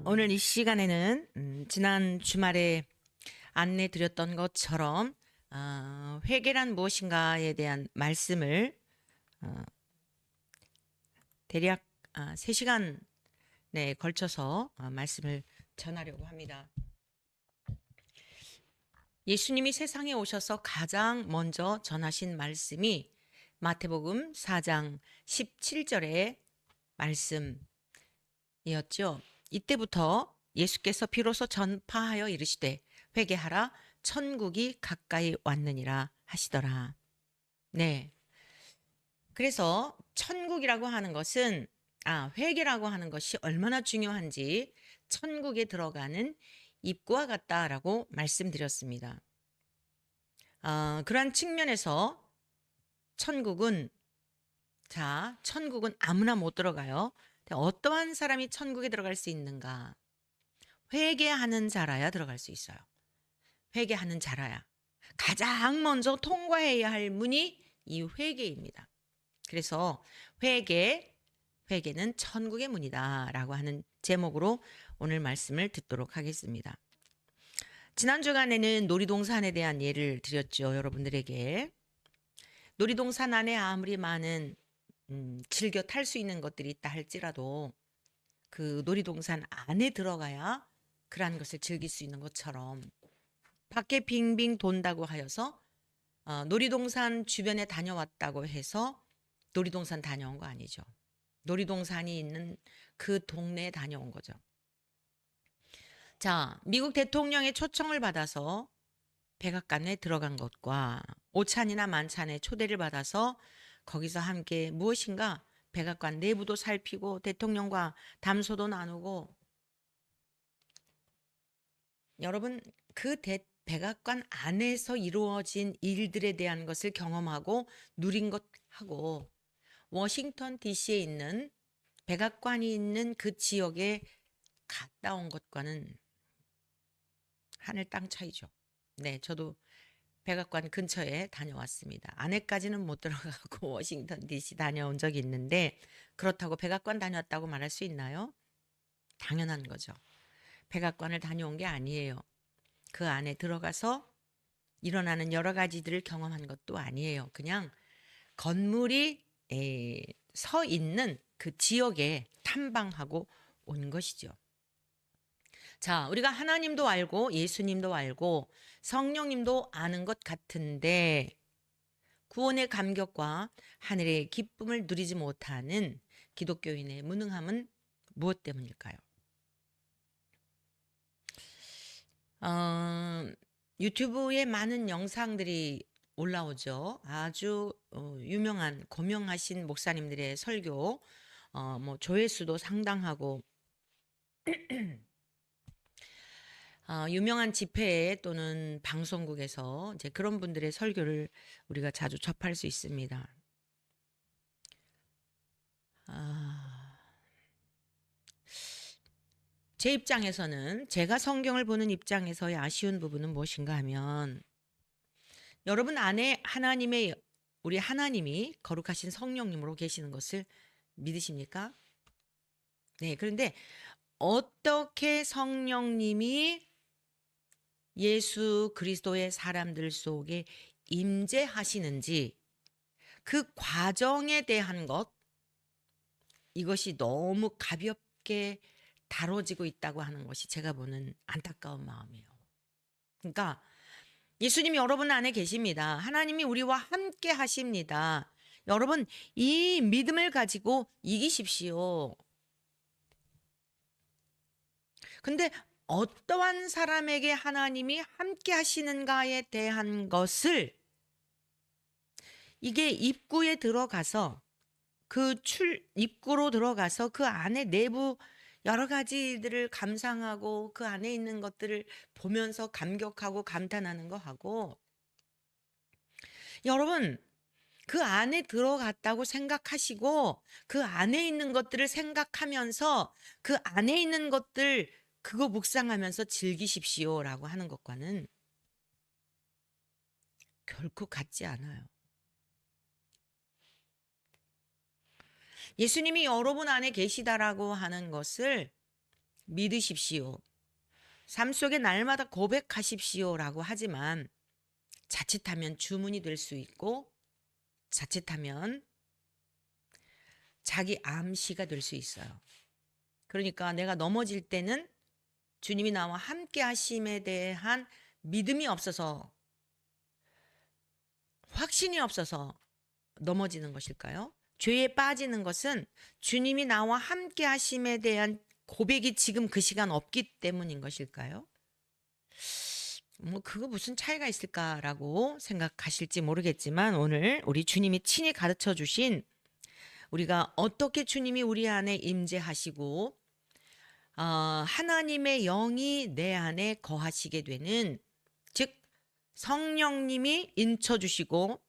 오늘 이 시간에는 지난 주말에 안내 드렸던 것처럼 회개란 무엇인가에 대한 말씀을 어, 대략 3시간에 걸쳐서 말씀을 전하려고 합니다. 예수님이 세상에 오셔서 가장 먼저 전하신 말씀이 마태복음 4장 17절의 말씀이었죠. 이때부터 예수께서 비로소 전파하여 이르시되 회개하라 천국이 가까이 왔느니라 하시더라. 네. 그래서 천국이라고 하는 것은 회개라고 하는 것이 얼마나 중요한지 천국에 들어가는 입구와 같다라고 말씀드렸습니다. 그러한 측면에서 천국은 아무나 못 들어가요. 어떠한 사람이 천국에 들어갈 수 있는가? 회개하는 자라야 들어갈 수 있어요. 회개하는 자라야. 가장 먼저 통과해야 할 문이 이 회개입니다. 그래서 회개는 천국의 문이다라고 하는 제목으로 오늘 말씀을 듣도록 하겠습니다. 지난 주간에는 놀이동산에 대한 예를 드렸죠. 여러분들에게. 놀이동산 안에 아무리 많은 즐겨 탈 수 있는 것들이 있다 할지라도 그 놀이동산 안에 들어가야 그러한 것을 즐길 수 있는 것처럼 밖에 빙빙 돈다고 하여서 놀이동산 주변에 다녀왔다고 해서 놀이동산 다녀온 거 아니죠. 놀이동산이 있는 그 동네에 다녀온 거죠. 자, 미국 대통령의 초청을 받아서 백악관에 들어간 것과 오찬이나 만찬에 초대를 받아서 거기서 함께 무엇인가 백악관 내부도 살피고 대통령과 담소도 나누고 여러분 백악관 안에서 이루어진 일들에 대한 것을 경험하고 누린 것하고 워싱턴 DC에 있는 백악관이 있는 그 지역에 갔다 온 것과는 하늘 땅 차이죠. 네, 저도 백악관 근처에 다녀왔습니다. 안에까지는 못 들어가고 워싱턴 DC 다녀온 적이 있는데 그렇다고 백악관 다녔다고 말할 수 있나요? 당연한 거죠. 백악관을 다녀온 게 아니에요. 그 안에 들어가서 일어나는 여러 가지들을 경험한 것도 아니에요. 그냥 건물이 서 있는 그 지역에 탐방하고 온 것이죠. 자, 우리가 하나님도 알고 예수님도 알고 성령님도 아는 것 같은데 구원의 감격과 하늘의 기쁨을 누리지 못하는 기독교인의 무능함은 무엇 때문일까요? 유튜브에 많은 영상들이 올라오죠. 아주 유명한 고명하신 목사님들의 설교, 뭐 조회수도 상당하고 유명한 집회 또는 방송국에서 이제 그런 분들의 설교를 우리가 자주 접할 수 있습니다. 제 입장에서는 제가 성경을 보는 입장에서의 아쉬운 부분은 무엇인가 하면 여러분 안에 우리 하나님이 거룩하신 성령님으로 계시는 것을 믿으십니까? 네, 그런데 어떻게 성령님이 예수 그리스도의 사람들 속에 임재하시는지 그 과정에 대한 것 이것이 너무 가볍게 다뤄지고 있다고 하는 것이 제가 보는 안타까운 마음이에요. 그러니까 예수님이 여러분 안에 계십니다. 하나님이 우리와 함께 하십니다. 여러분 이 믿음을 가지고 이기십시오. 근데 어떠한 사람에게 하나님이 함께 하시는가에 대한 것을 이게 입구에 들어가서 입구로 들어가서 그 안에 내부 여러 가지들을 감상하고 그 안에 있는 것들을 보면서 감격하고 감탄하는 거하고 여러분 그 안에 들어갔다고 생각하시고 그 안에 있는 것들을 생각하면서 그 안에 있는 것들 그거 묵상하면서 즐기십시오라고 하는 것과는 결코 같지 않아요. 예수님이 여러분 안에 계시다라고 하는 것을 믿으십시오. 삶 속에 날마다 고백하십시오라고 하지만 자칫하면 주문이 될 수 있고 자칫하면 자기 암시가 될 수 있어요. 그러니까 내가 넘어질 때는 주님이 나와 함께 하심에 대한 믿음이 없어서, 확신이 없어서 넘어지는 것일까요? 죄에 빠지는 것은 주님이 나와 함께 하심에 대한 고백이 지금 그 시간 없기 때문인 것일까요? 그거 무슨 차이가 있을까라고 생각하실지 모르겠지만, 오늘 우리 주님이 친히 가르쳐 주신, 우리가 어떻게 주님이 우리 안에 임재하시고 하나님의 영이 내 안에 거하시게 되는, 즉 성령님이 인쳐주시고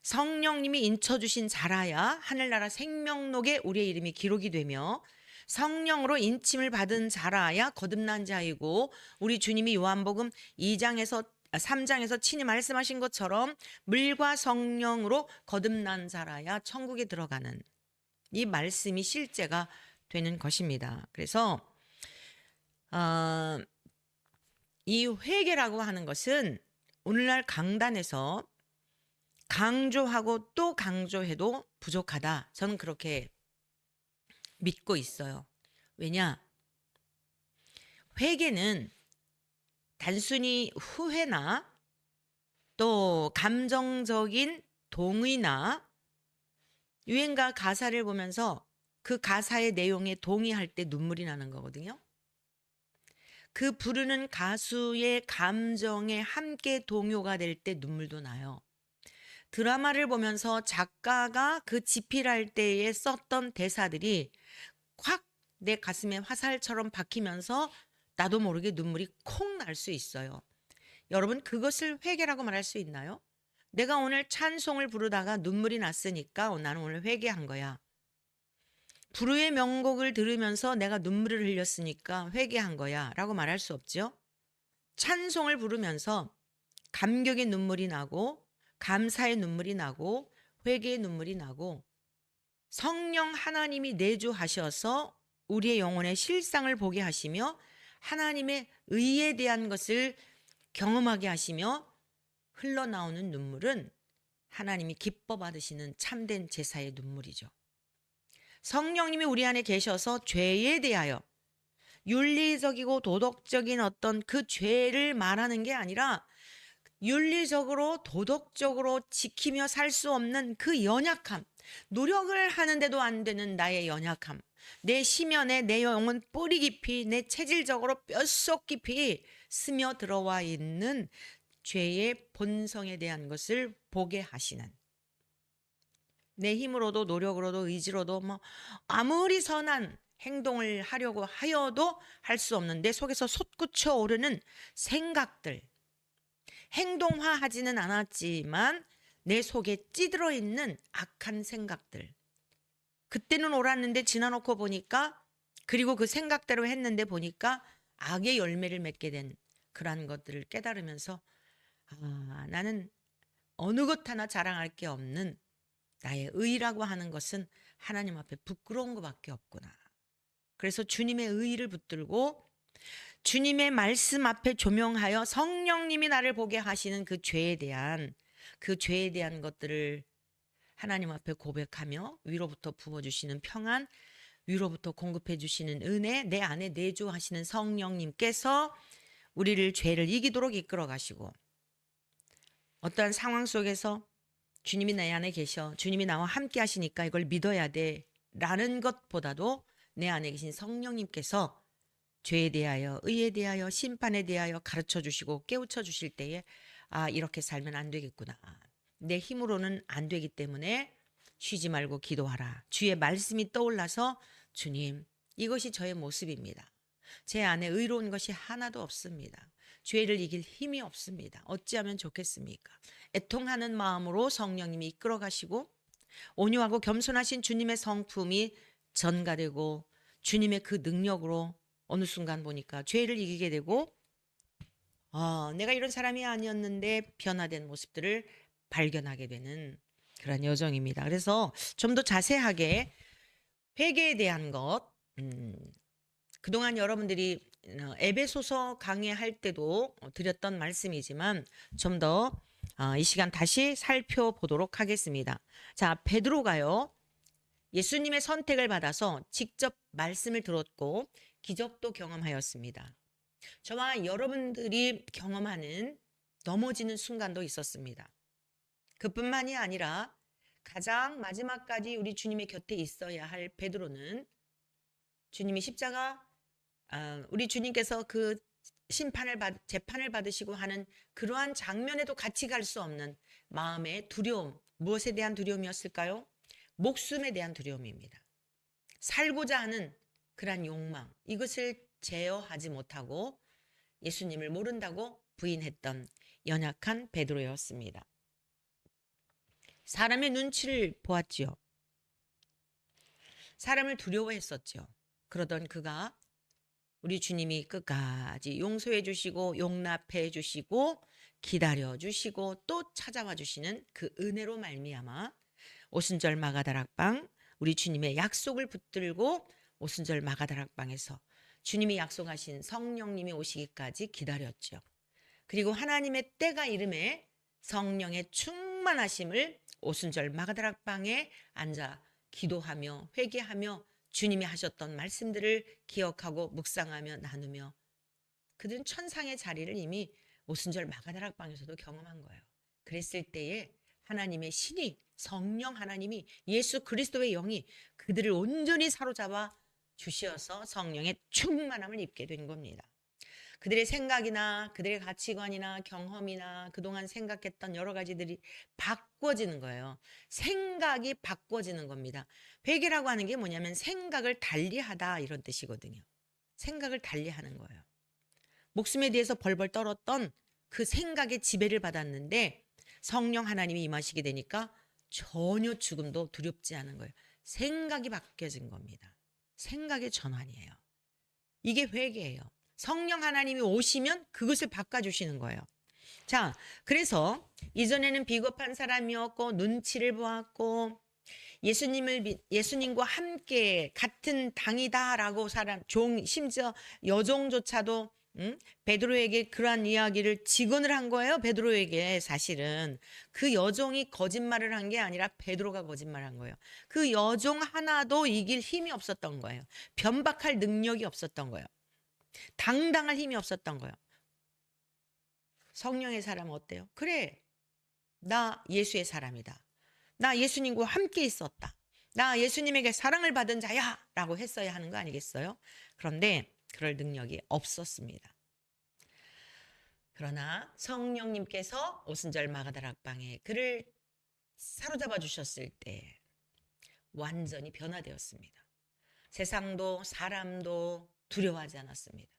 성령님이 인쳐주신 자라야 하늘나라 생명록에 우리의 이름이 기록이 되며, 성령으로 인침을 받은 자라야 거듭난 자이고, 우리 주님이 요한복음 3장에서 친히 말씀하신 것처럼 물과 성령으로 거듭난 자라야 천국에 들어가는, 이 말씀이 실제가 되는 것입니다. 그래서 이 회개라고 하는 것은 오늘날 강단에서 강조하고 또 강조해도 부족하다. 저는 그렇게 믿고 있어요. 왜냐? 회개는 단순히 후회나 또 감정적인 동의나, 유행가 가사를 보면서 그 가사의 내용에 동의할 때 눈물이 나는 거거든요. 그 부르는 가수의 감정에 함께 동요가 될 때 눈물도 나요. 드라마를 보면서 작가가 그 집필할 때에 썼던 대사들이 확 내 가슴에 화살처럼 박히면서 나도 모르게 눈물이 콩 날 수 있어요. 여러분, 그것을 회개라고 말할 수 있나요? 내가 오늘 찬송을 부르다가 눈물이 났으니까 나는 오늘 회개한 거야. 불후의 명곡을 들으면서 내가 눈물을 흘렸으니까 회개한 거야 라고 말할 수 없죠. 찬송을 부르면서 감격의 눈물이 나고, 감사의 눈물이 나고, 회개의 눈물이 나고, 성령 하나님이 내주하셔서 우리의 영혼의 실상을 보게 하시며 하나님의 의에 대한 것을 경험하게 하시며 흘러나오는 눈물은 하나님이 기뻐 받으시는 참된 제사의 눈물이죠. 성령님이 우리 안에 계셔서 죄에 대하여 윤리적이고 도덕적인 어떤 그 죄를 말하는 게 아니라, 윤리적으로 도덕적으로 지키며 살 수 없는 그 연약함, 노력을 하는데도 안 되는 나의 연약함, 내 심연에 내 영혼 뿌리 깊이, 내 체질적으로 뼛속 깊이 스며 들어와 있는 죄의 본성에 대한 것을 보게 하시는, 내 힘으로도 노력으로도 의지로도 아무리 선한 행동을 하려고 하여도 할 수 없는 내 속에서 솟구쳐 오르는 생각들, 행동화하지는 않았지만 내 속에 찌들어 있는 악한 생각들, 그때는 옳았는데 지나놓고 보니까, 그리고 그 생각대로 했는데 보니까 악의 열매를 맺게 된 그러한 것들을 깨달으면서, 나는 어느 것 하나 자랑할 게 없는 나의 의라고 하는 것은 하나님 앞에 부끄러운 것밖에 없구나. 그래서 주님의 의를 붙들고 주님의 말씀 앞에 조명하여 성령님이 나를 보게 하시는 그 죄에 대한 것들을 하나님 앞에 고백하며 위로부터 부어주시는 평안, 위로부터 공급해 주시는 은혜, 내 안에 내주하시는 성령님께서 우리를 죄를 이기도록 이끌어 가시고, 어떠한 상황 속에서 주님이 내 안에 계셔, 주님이 나와 함께 하시니까 이걸 믿어야 돼 라는 것보다도 내 안에 계신 성령님께서 죄에 대하여, 의에 대하여, 심판에 대하여 가르쳐 주시고 깨우쳐 주실 때에, 이렇게 살면 안 되겠구나, 내 힘으로는 안 되기 때문에 쉬지 말고 기도하라. 주의 말씀이 떠올라서, 주님, 이것이 저의 모습입니다. 제 안에 의로운 것이 하나도 없습니다. 죄를 이길 힘이 없습니다. 어찌하면 좋겠습니까? 애통하는 마음으로 성령님이 이끌어 가시고, 온유하고 겸손하신 주님의 성품이 전가되고, 주님의 그 능력으로 어느 순간 보니까 죄를 이기게 되고, 내가 이런 사람이 아니었는데 변화된 모습들을 발견하게 되는 그런 여정입니다. 그래서 좀 더 자세하게 회개에 대한 것, 그동안 여러분들이 에베소서 강의할 때도 드렸던 말씀이지만 좀 더 이 시간 다시 살펴보도록 하겠습니다. 자, 베드로가요. 예수님의 선택을 받아서 직접 말씀을 들었고 기적도 경험하였습니다. 저와 여러분들이 경험하는 넘어지는 순간도 있었습니다. 그뿐만이 아니라 가장 마지막까지 우리 주님의 곁에 있어야 할 베드로는 주님이 십자가 우리 주님께서 그 재판을 받으시고 하는 그러한 장면에도 같이 갈 수 없는 마음의 두려움, 무엇에 대한 두려움이었을까요? 목숨에 대한 두려움입니다. 살고자 하는 그러한 욕망, 이것을 제어하지 못하고 예수님을 모른다고 부인했던 연약한 베드로였습니다. 사람의 눈치를 보았지요. 사람을 두려워했었죠. 그러던 그가 우리 주님이 끝까지 용서해 주시고 용납해 주시고 기다려 주시고 또 찾아와 주시는 그 은혜로 말미암아 오순절 마가다락방 우리 주님의 약속을 붙들고 오순절 마가다락방에서 주님이 약속하신 성령님이 오시기까지 기다렸죠. 그리고 하나님의 때가 이름에 성령의 충만하심을 오순절 마가다락방에 앉아 기도하며 회개하며 주님이 하셨던 말씀들을 기억하고 묵상하며 나누며 그들은 천상의 자리를 이미 오순절 마가다락방에서도 경험한 거예요. 그랬을 때에 하나님의 신이 성령 하나님이 예수 그리스도의 영이 그들을 온전히 사로잡아 주시어서 성령의 충만함을 입게 된 겁니다. 그들의 생각이나 그들의 가치관이나 경험이나 그동안 생각했던 여러 가지들이 바꿔지는 거예요. 생각이 바꿔지는 겁니다. 회개라고 하는 게 뭐냐면 생각을 달리하다 이런 뜻이거든요. 생각을 달리하는 거예요. 목숨에 대해서 벌벌 떨었던 그 생각의 지배를 받았는데 성령 하나님이 임하시게 되니까 전혀 죽음도 두렵지 않은 거예요. 생각이 바뀌어진 겁니다. 생각의 전환이에요. 이게 회개예요. 성령 하나님이 오시면 그것을 바꿔주시는 거예요. 자, 그래서 이전에는 비겁한 사람이었고 눈치를 보았고 예수님과 함께 같은 당이다라고 심지어 여종조차도 베드로에게 그러한 이야기를 직언을 한 거예요. 베드로에게 사실은 그 여종이 거짓말을 한 게 아니라 베드로가 거짓말을 한 거예요. 그 여종 하나도 이길 힘이 없었던 거예요. 변박할 능력이 없었던 거예요. 당당할 힘이 없었던 거예요. 성령의 사람은 어때요? 그래, 나 예수의 사람이다. 나 예수님과 함께 있었다. 나 예수님에게 사랑을 받은 자야 라고 했어야 하는 거 아니겠어요? 그런데 그럴 능력이 없었습니다. 그러나 성령님께서 오순절 마가다락방에 그를 사로잡아 주셨을 때 완전히 변화되었습니다. 세상도 사람도 두려워하지 않았습니다.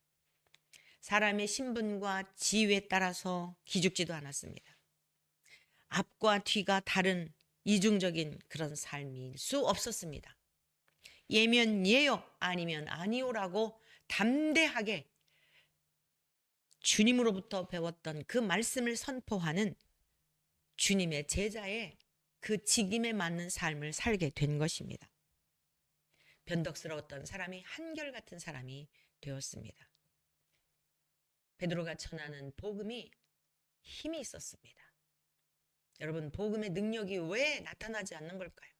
사람의 신분과 지위에 따라서 기죽지도 않았습니다. 앞과 뒤가 다른 이중적인 그런 삶일 수 없었습니다. 예면 예요 아니면 아니요라고 담대하게 주님으로부터 배웠던 그 말씀을 선포하는 주님의 제자의 그 직임에 맞는 삶을 살게 된 것입니다. 변덕스러웠던 사람이 한결같은 사람이 되었습니다. 베드로가 전하는 복음이 힘이 있었습니다. 여러분, 복음의 능력이 왜 나타나지 않는 걸까요?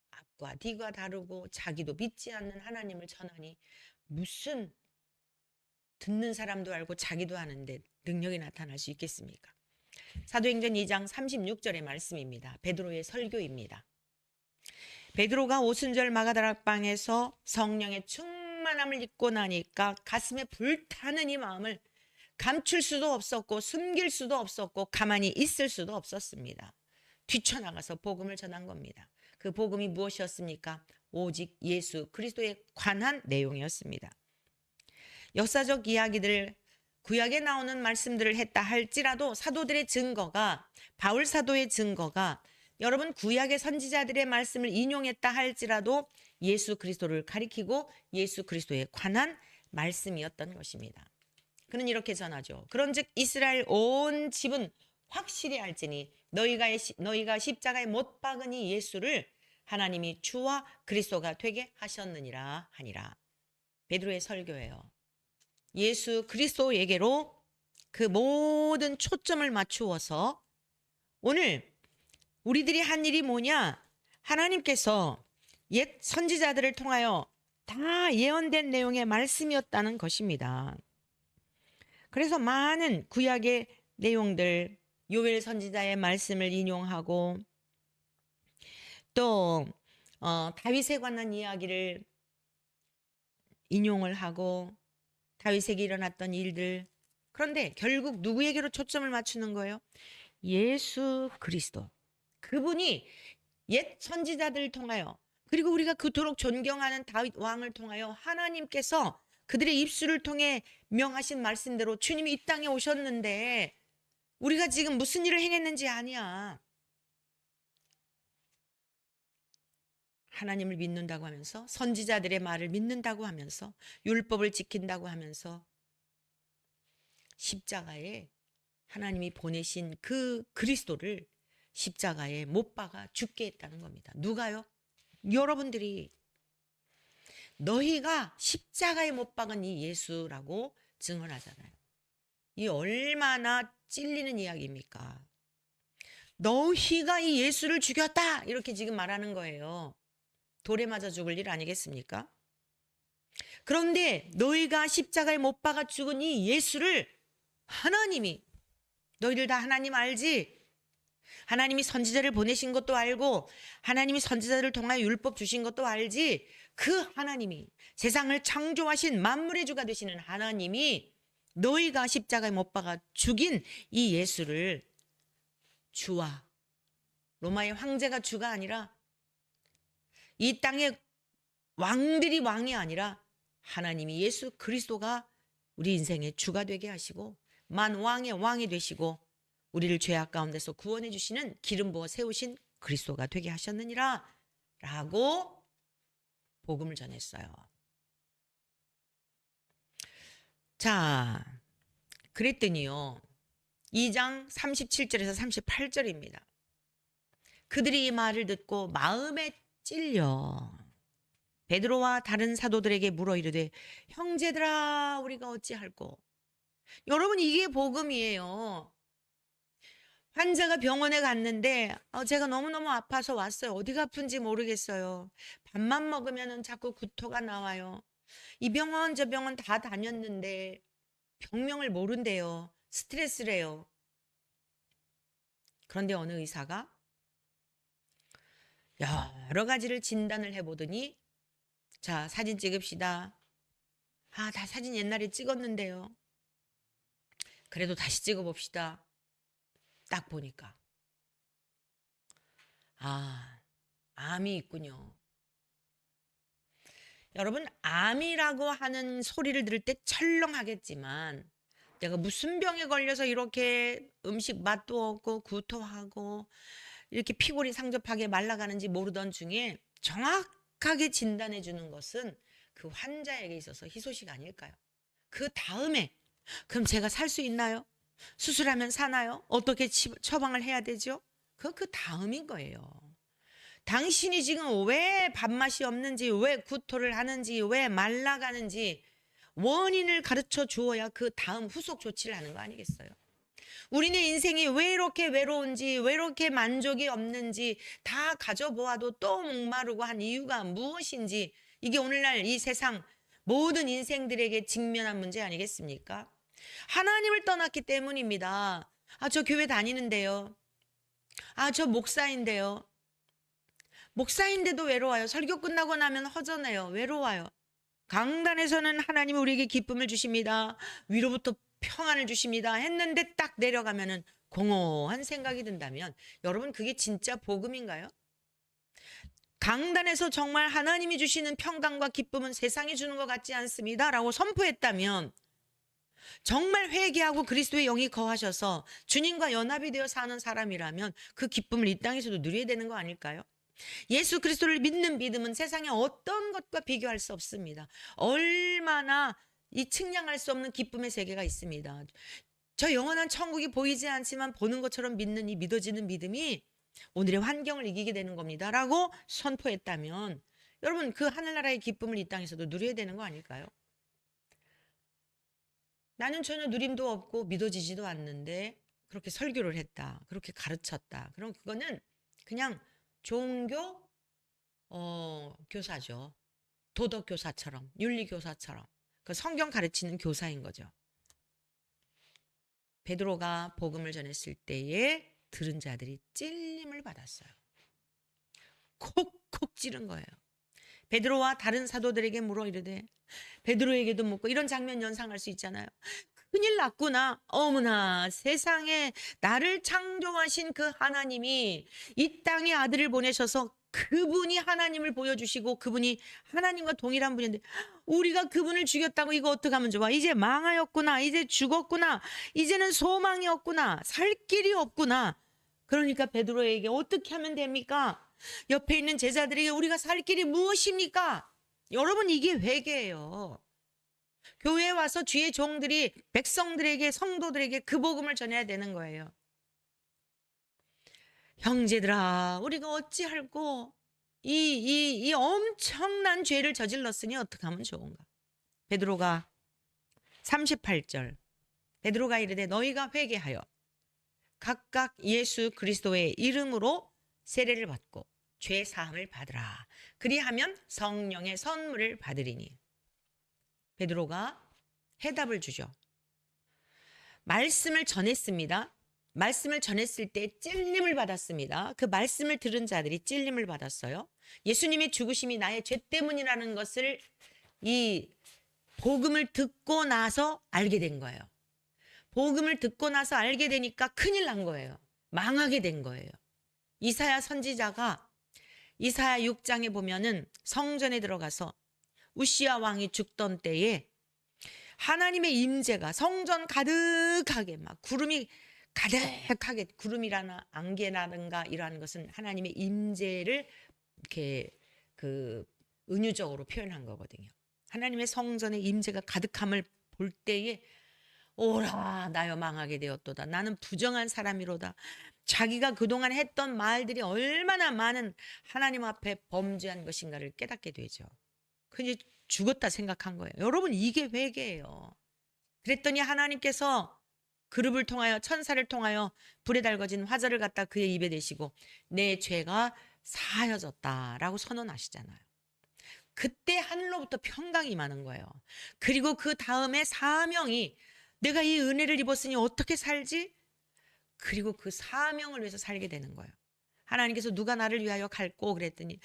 앞과 뒤가 다르고 자기도 믿지 않는 하나님을 전하니 무슨 듣는 사람도 알고 자기도 아는데 능력이 나타날 수 있겠습니까? 사도행전 2장 36절의 말씀입니다. 베드로의 설교입니다. 베드로가 오순절 마가다락방에서 성령의 충만함을 입고 나니까 가슴에 불타는 이 마음을 감출 수도 없었고 숨길 수도 없었고 가만히 있을 수도 없었습니다. 뛰쳐나가서 복음을 전한 겁니다. 그 복음이 무엇이었습니까? 오직 예수 그리스도에 관한 내용이었습니다. 역사적 이야기들, 구약에 나오는 말씀들을 했다 할지라도 사도들의 증거가, 바울 사도의 증거가 여러분 구약의 선지자들의 말씀을 인용했다 할지라도 예수 그리스도를 가리키고 예수 그리스도에 관한 말씀이었던 것입니다. 그는 이렇게 전하죠. 그런즉 이스라엘 온 집은 확실히 알지니 너희가 십자가에 못 박은 이 예수를 하나님이 주와 그리스도가 되게 하셨느니라 하니라. 베드로의 설교예요. 예수 그리스도에게로 그 모든 초점을 맞추어서 오늘 우리들이 한 일이 뭐냐? 하나님께서 옛 선지자들을 통하여 다 예언된 내용의 말씀이었다는 것입니다. 그래서 많은 구약의 내용들, 요엘 선지자의 말씀을 인용하고 또 다윗에 관한 이야기를 인용을 하고 다윗에게 일어났던 일들. 그런데 결국 누구에게로 초점을 맞추는 거예요? 예수 그리스도. 그분이 옛 선지자들을 통하여 그리고 우리가 그토록 존경하는 다윗 왕을 통하여 하나님께서 그들의 입술을 통해 명하신 말씀대로 주님이 이 땅에 오셨는데 우리가 지금 무슨 일을 행했는지 아니야. 하나님을 믿는다고 하면서 선지자들의 말을 믿는다고 하면서 율법을 지킨다고 하면서 십자가에 하나님이 보내신 그 그리스도를 십자가에 못 박아 죽게 했다는 겁니다. 누가요? 여러분들이. 너희가 십자가에 못 박은 이 예수라고 증언하잖아요. 이 얼마나 찔리는 이야기입니까? 너희가 이 예수를 죽였다 이렇게 지금 말하는 거예요. 돌에 맞아 죽을 일 아니겠습니까? 그런데 너희가 십자가에 못 박아 죽은 이 예수를 하나님이, 너희들 다 하나님 알지? 하나님이 선지자를 보내신 것도 알고 하나님이 선지자들을 통하여 율법 주신 것도 알지? 그 하나님이, 세상을 창조하신 만물의 주가 되시는 하나님이 너희가 십자가에 못 박아 죽인 이 예수를 주와, 로마의 황제가 주가 아니라 이 땅의 왕들이 왕이 아니라 하나님이 예수 그리스도가 우리 인생의 주가 되게 하시고 만왕의 왕이 되시고 우리를 죄악 가운데서 구원해 주시는 기름 부어 세우신 그리스도가 되게 하셨느니라 라고 복음을 전했어요. 자, 그랬더니요 2장 37절에서 38절입니다. 그들이 이 말을 듣고 마음에 찔려 베드로와 다른 사도들에게 물어 이르되 형제들아 우리가 어찌할꼬. 여러분 이게 복음이에요. 환자가 병원에 갔는데 제가 너무너무 아파서 왔어요. 어디가 아픈지 모르겠어요. 밥만 먹으면 자꾸 구토가 나와요. 이 병원 저 병원 다 다녔는데 병명을 모른대요. 스트레스래요. 그런데 어느 의사가 여러 가지를 진단을 해보더니 자 사진 찍읍시다. 다 사진 옛날에 찍었는데요. 그래도 다시 찍어봅시다. 딱 보니까 암이 있군요. 여러분 암이라고 하는 소리를 들을 때 철렁하겠지만 내가 무슨 병에 걸려서 이렇게 음식 맛도 없고 구토하고 이렇게 피골이 상접하게 말라가는지 모르던 중에 정확하게 진단해 주는 것은 그 환자에게 있어서 희소식 아닐까요? 그 다음에 그럼 제가 살 수 있나요? 수술하면 사나요? 어떻게 처방을 해야 되죠? 그 다음인 거예요. 당신이 지금 왜 밥맛이 없는지, 왜 구토를 하는지, 왜 말라가는지 원인을 가르쳐 주어야 그 다음 후속 조치를 하는 거 아니겠어요? 우리는 인생이 왜 이렇게 외로운지, 왜 이렇게 만족이 없는지 다 가져보아도 또 목마르고 한 이유가 무엇인지 이게 오늘날 이 세상 모든 인생들에게 직면한 문제 아니겠습니까? 하나님을 떠났기 때문입니다. 저 교회 다니는데요. 저 목사인데요. 목사인데도 외로워요. 설교 끝나고 나면 허전해요. 외로워요. 강단에서는 하나님이 우리에게 기쁨을 주십니다. 위로부터 평안을 주십니다. 했는데 딱 내려가면은 공허한 생각이 든다면 여러분 그게 진짜 복음인가요? 강단에서 정말 하나님이 주시는 평강과 기쁨은 세상이 주는 것 같지 않습니다. 라고 선포했다면 정말 회개하고 그리스도의 영이 거하셔서 주님과 연합이 되어 사는 사람이라면 그 기쁨을 이 땅에서도 누려야 되는 거 아닐까요? 예수 그리스도를 믿는 믿음은 세상의 어떤 것과 비교할 수 없습니다. 얼마나 이 측량할 수 없는 기쁨의 세계가 있습니다. 저 영원한 천국이 보이지 않지만 보는 것처럼 믿는 이 믿어지는 믿음이 오늘의 환경을 이기게 되는 겁니다. 라고 선포했다면 여러분 그 하늘나라의 기쁨을 이 땅에서도 누려야 되는 거 아닐까요? 나는 전혀 누림도 없고 믿어지지도 않는데 그렇게 설교를 했다. 그렇게 가르쳤다. 그럼 그거는 그냥 종교 교사죠. 도덕 교사처럼, 윤리 교사처럼. 그 성경 가르치는 교사인 거죠. 베드로가 복음을 전했을 때에 들은 자들이 찔림을 받았어요. 콕콕 찌른 거예요. 베드로와 다른 사도들에게 물어 이르되 베드로에게도 묻고 이런 장면 연상할 수 있잖아요. 큰일 났구나. 어머나 세상에 나를 창조하신 그 하나님이 이 땅에 아들을 보내셔서 그분이 하나님을 보여주시고 그분이 하나님과 동일한 분인데 우리가 그분을 죽였다고 이거 어떡하면 좋아. 이제 망하였구나. 이제 죽었구나. 이제는 소망이 없구나. 살 길이 없구나. 그러니까 베드로에게 어떻게 하면 됩니까? 옆에 있는 제자들에게 우리가 살 길이 무엇입니까? 여러분 이게 회개예요. 교회에 와서 주의 종들이 백성들에게 성도들에게 그 복음을 전해야 되는 거예요. 형제들아 우리가 어찌할꼬 이 엄청난 죄를 저질렀으니 어떻게 하면 좋은가. 베드로가 38절 베드로가 이르되 너희가 회개하여 각각 예수 그리스도의 이름으로 세례를 받고 죄 사함을 받으라. 그리하면 성령의 선물을 받으리니. 베드로가 해답을 주죠. 말씀을 전했습니다. 말씀을 전했을 때 찔림을 받았습니다. 그 말씀을 들은 자들이 찔림을 받았어요. 예수님의 죽으심이 나의 죄 때문이라는 것을 이 복음을 듣고 나서 알게 된 거예요. 복음을 듣고 나서 알게 되니까 큰일 난 거예요. 망하게 된 거예요. 이사야 선지자가 이사야 6장에 보면은 성전에 들어가서 우시야 왕이 죽던 때에 하나님의 임재가 성전 가득하게 막 구름이 가득하게 구름이라나 안개라든가 이러한 것은 하나님의 임재를 이렇게 그 은유적으로 표현한 거거든요. 하나님의 성전의 임재가 가득함을 볼 때에 오라 나여 망하게 되었도다. 나는 부정한 사람이로다. 자기가 그동안 했던 말들이 얼마나 많은 하나님 앞에 범죄한 것인가를 깨닫게 되죠. 그냥 죽었다 생각한 거예요. 여러분 이게 회개예요. 그랬더니 하나님께서 그룹을 통하여 천사를 통하여 불에 달궈진 화살을 갖다 그의 입에 대시고 내 죄가 사하여졌다라고 선언하시잖아요. 그때 하늘로부터 평강이 임하는 거예요. 그리고 그 다음에 사명이 내가 이 은혜를 입었으니 어떻게 살지? 그리고 그 사명을 위해서 살게 되는 거예요. 하나님께서 누가 나를 위하여 갈꼬 그랬더니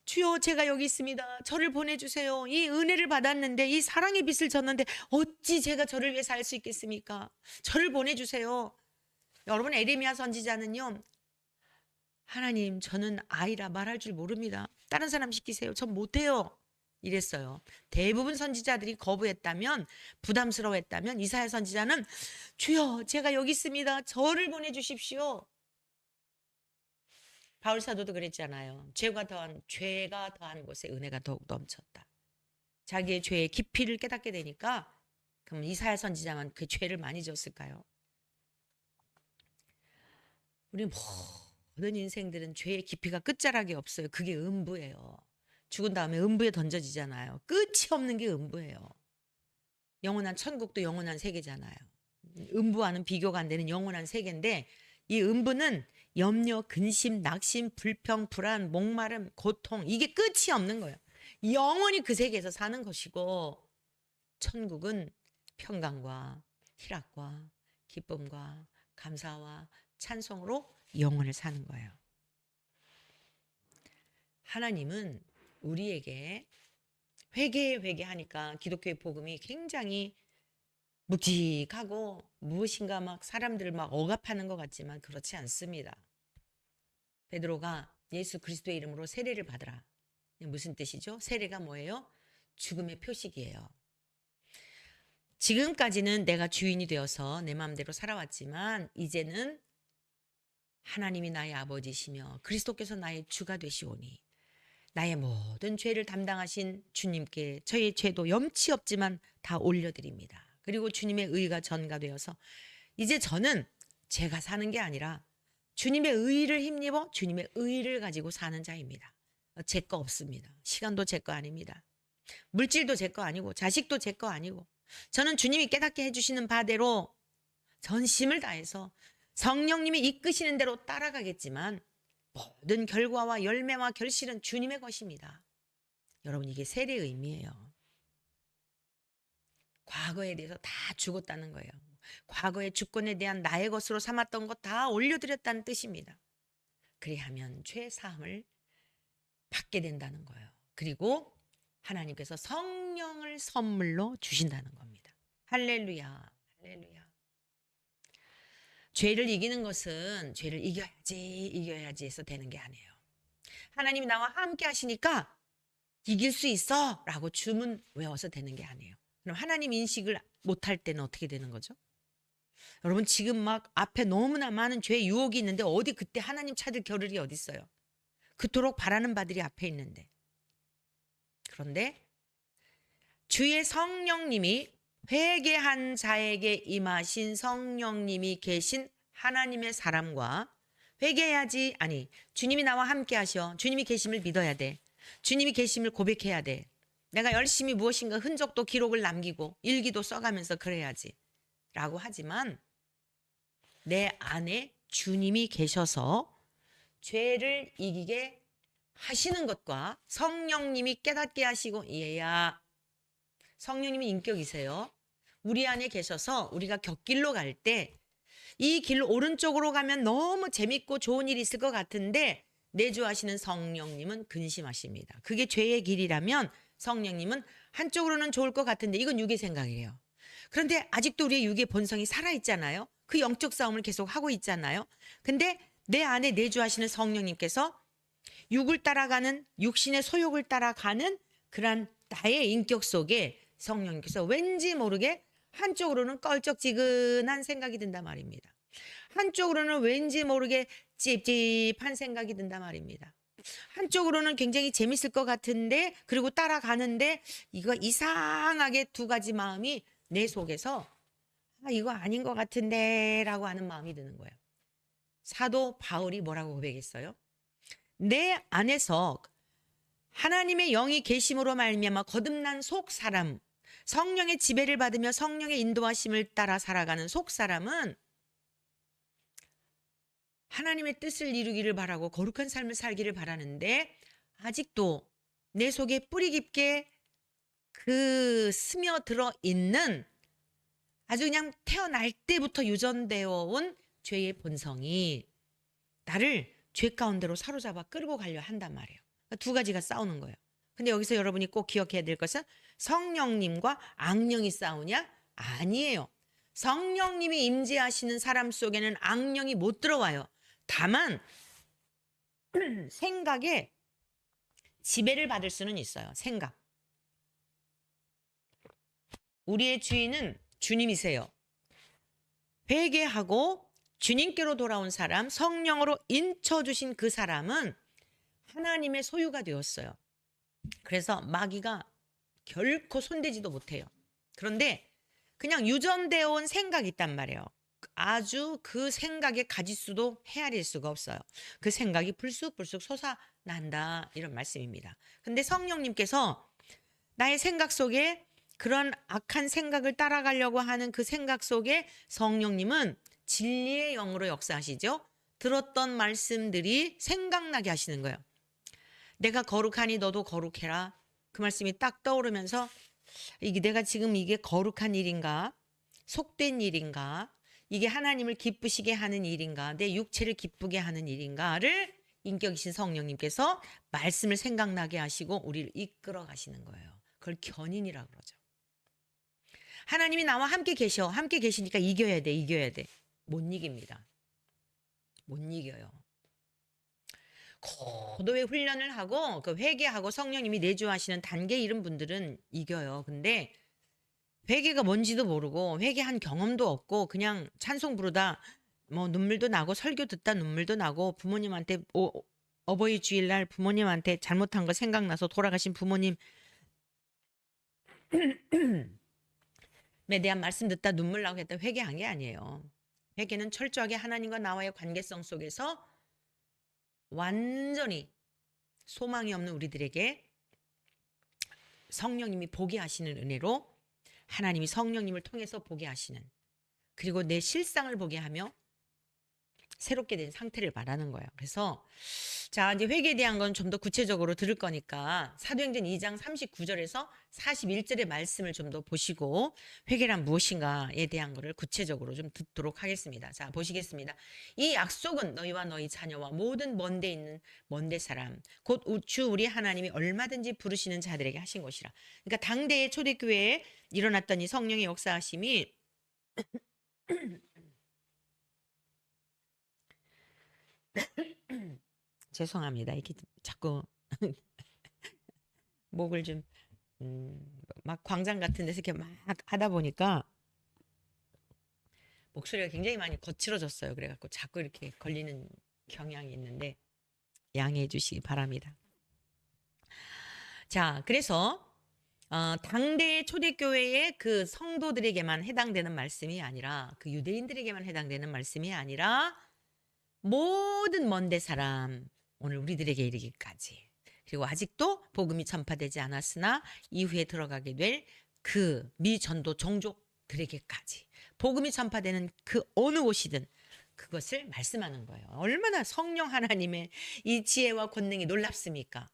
주여 제가 여기 있습니다. 저를 보내주세요. 이 은혜를 받았는데 이 사랑의 빛을 졌는데 어찌 제가 저를 위해 살 수 있겠습니까? 저를 보내주세요. 여러분 에레미야 선지자는요. 하나님 저는 아이라 말할 줄 모릅니다. 다른 사람 시키세요. 전 못해요. 이랬어요. 대부분 선지자들이 거부했다면 부담스러워했다면 이사야 선지자는 주여 제가 여기 있습니다. 저를 보내주십시오. 바울 사도도 그랬잖아요. 죄가 더한 곳에 은혜가 더욱 넘쳤다. 자기의 죄의 깊이를 깨닫게 되니까 그럼 이사야 선지자만 그 죄를 많이 졌을까요? 우리 모든 인생들은 죄의 깊이가 끝자락이 없어요. 그게 음부예요. 죽은 다음에 음부에 던져지잖아요. 끝이 없는 게 음부예요. 영원한 천국도 영원한 세계잖아요. 음부와는 비교가 안 되는 영원한 세계인데 이 음부는 염려, 근심, 낙심, 불평, 불안, 목마름, 고통 이게 끝이 없는 거예요. 영원히 그 세계에서 사는 것이고 천국은 평강과 희락과 기쁨과 감사와 찬송으로 영원을 사는 거예요. 하나님은 우리에게 회개하니까 기독교의 복음이 굉장히 묵직하고 무엇인가 막 사람들을 막 억압하는 것 같지만 그렇지 않습니다. 베드로가 예수 그리스도의 이름으로 세례를 받으라. 무슨 뜻이죠? 세례가 뭐예요? 죽음의 표식이에요. 지금까지는 내가 주인이 되어서 내 마음대로 살아왔지만 이제는 하나님이 나의 아버지시며 그리스도께서 나의 주가 되시오니 나의 모든 죄를 담당하신 주님께 저의 죄도 염치 없지만 다 올려드립니다. 그리고 주님의 의가 전가되어서 이제 저는 제가 사는 게 아니라 주님의 의를 힘입어 주님의 의를 가지고 사는 자입니다. 제 거 없습니다. 시간도 제 거 아닙니다. 물질도 제 거 아니고 자식도 제 거 아니고 저는 주님이 깨닫게 해주시는 바대로 전심을 다해서 성령님이 이끄시는 대로 따라가겠지만 모든 결과와 열매와 결실은 주님의 것입니다. 여러분, 이게 세례의 의미예요. 과거에 대해서 다 죽었다는 거예요. 과거의 주권에 대한 나의 것으로 삼았던 것 다 올려드렸다는 뜻입니다. 그리하면 죄 사함을 받게 된다는 거예요. 그리고 하나님께서 성령을 선물로 주신다는 겁니다. 할렐루야, 할렐루야. 죄를 이기는 것은 죄를 이겨야지 해서 되는 게 아니에요. 하나님이 나와 함께 하시니까 이길 수 있어 라고 주문 외워서 되는 게 아니에요. 그럼 하나님 인식을 못할 때는 어떻게 되는 거죠? 여러분, 지금 막 앞에 너무나 많은 죄의 유혹이 있는데 어디 그때 하나님 찾을 겨를이 어디 있어요? 그토록 바라는 바들이 앞에 있는데. 그런데 주의 성령님이 회개한 자에게 임하신 성령님이 계신 하나님의 사람과 회개해야지, 아니, 주님이 나와 함께 하셔. 주님이 계심을 믿어야 돼. 주님이 계심을 고백해야 돼. 내가 열심히 무엇인가 흔적도 기록을 남기고 일기도 써가면서 그래야지 라고 하지만 내 안에 주님이 계셔서 죄를 이기게 하시는 것과 성령님이 깨닫게 하시고, 얘야, 성령님이 인격이세요. 우리 안에 계셔서 우리가 곁길로 갈 때 이 길 오른쪽으로 가면 너무 재밌고 좋은 일이 있을 것 같은데 내주하시는 성령님은 근심하십니다. 그게 죄의 길이라면 성령님은 한쪽으로는 좋을 것 같은데 이건 육의 생각이에요. 그런데 아직도 우리의 육의 본성이 살아있잖아요. 그 영적 싸움을 계속 하고 있잖아요. 근데 내 안에 내주하시는 성령님께서 육을 따라가는, 육신의 소욕을 따라가는 그런 나의 인격 속에 성령님께서 왠지 모르게 한쪽으로는 껄쩍지근한 생각이 든단 말입니다. 한쪽으로는 왠지 모르게 찝찝한 생각이 든단 말입니다. 한쪽으로는 굉장히 재밌을 것 같은데, 그리고 따라가는데 이거 이상하게 두 가지 마음이 내 속에서 이거 아닌 것 같은데 라고 하는 마음이 드는 거예요. 사도 바울이 뭐라고 고백했어요? 내 안에서 하나님의 영이 계심으로 말미암아 거듭난 속 사람, 성령의 지배를 받으며 성령의 인도하심을 따라 살아가는 속 사람은 하나님의 뜻을 이루기를 바라고 거룩한 삶을 살기를 바라는데 아직도 내 속에 뿌리 깊게 스며들어 있는 아주 그냥 태어날 때부터 유전되어 온 죄의 본성이 나를 죄 가운데로 사로잡아 끌고 가려 한단 말이에요. 그러니까 두 가지가 싸우는 거예요. 근데 여기서 여러분이 꼭 기억해야 될 것은 성령님과 악령이 싸우냐? 아니에요. 성령님이 임재하시는 사람 속에는 악령이 못 들어와요. 다만 생각에 지배를 받을 수는 있어요. 생각. 우리의 주인은 주님이세요. 회개하고 주님께로 돌아온 사람, 성령으로 인쳐주신 그 사람은 하나님의 소유가 되었어요. 그래서 마귀가 결코 손대지도 못해요. 그런데 그냥 유전되어 온 생각이 있단 말이에요. 아주 그 생각의 가짓수도 헤아릴 수가 없어요. 그 생각이 불쑥불쑥 솟아난다, 이런 말씀입니다. 근데 성령님께서 나의 생각 속에 그런 악한 생각을 따라가려고 하는 그 생각 속에 성령님은 진리의 영으로 역사하시죠. 들었던 말씀들이 생각나게 하시는 거예요. 내가 거룩하니 너도 거룩해라. 그 말씀이 딱 떠오르면서 이게 내가 지금 이게 거룩한 일인가? 속된 일인가? 이게 하나님을 기쁘시게 하는 일인가? 내 육체를 기쁘게 하는 일인가를 인격이신 성령님께서 말씀을 생각나게 하시고 우리를 이끌어 가시는 거예요. 그걸 견인이라고 그러죠. 하나님이 나와 함께 계셔. 함께 계시니까 이겨야 돼. 이겨야 돼. 못 이깁니다. 못 이겨요. 고도의 훈련을 하고 그 회개하고 성령님이 내주하시는 단계 이른 분들은 이겨요. 근데 회개가 뭔지도 모르고 회개한 경험도 없고 그냥 찬송 부르다 뭐 눈물도 나고 설교 듣다 눈물도 나고 부모님한테 어버이 주일날 부모님한테 잘못한 거 생각나서 돌아가신 부모님에 대한 말씀 듣다 눈물 나고 했다 회개한 게 아니에요. 회개는 철저하게 하나님과 나와의 관계성 속에서 완전히 소망이 없는 우리들에게 성령님이 보게 하시는 은혜로 하나님이 성령님을 통해서 보게 하시는, 그리고 내 실상을 보게 하며 새롭게 된 상태를 말하는 거예요. 그래서 자, 이제 회개에 대한 건 좀 더 구체적으로 들을 거니까 사도행전 2장 39절에서 41절의 말씀을 좀 더 보시고 회개란 무엇인가에 대한 거를 구체적으로 좀 듣도록 하겠습니다. 자, 보시겠습니다. 이 약속은 너희와 너희 자녀와 모든 먼데 있는 먼데 사람 곧 주 우리 하나님이 얼마든지 부르시는 자들에게 하신 것이라. 그러니까 당대의 초대교회에 일어났던 이 성령의 역사하심이 죄송합니다. 이렇게 자꾸 목을 좀 막 광장 같은 데서 이렇게 막 하다 보니까 목소리가 굉장히 많이 거칠어졌어요. 그래갖고 자꾸 이렇게 걸리는 경향이 있는데 양해해 주시기 바랍니다. 자, 그래서 당대의 초대교회의 그 성도들에게만 해당되는 말씀이 아니라, 그 유대인들에게만 해당되는 말씀이 아니라 모든 먼데 사람, 오늘 우리들에게 이르기까지, 그리고 아직도 복음이 전파되지 않았으나 이후에 들어가게 될 그 미전도 종족들에게까지 복음이 전파되는 그 어느 곳이든 그것을 말씀하는 거예요. 얼마나 성령 하나님의 이 지혜와 권능이 놀랍습니까?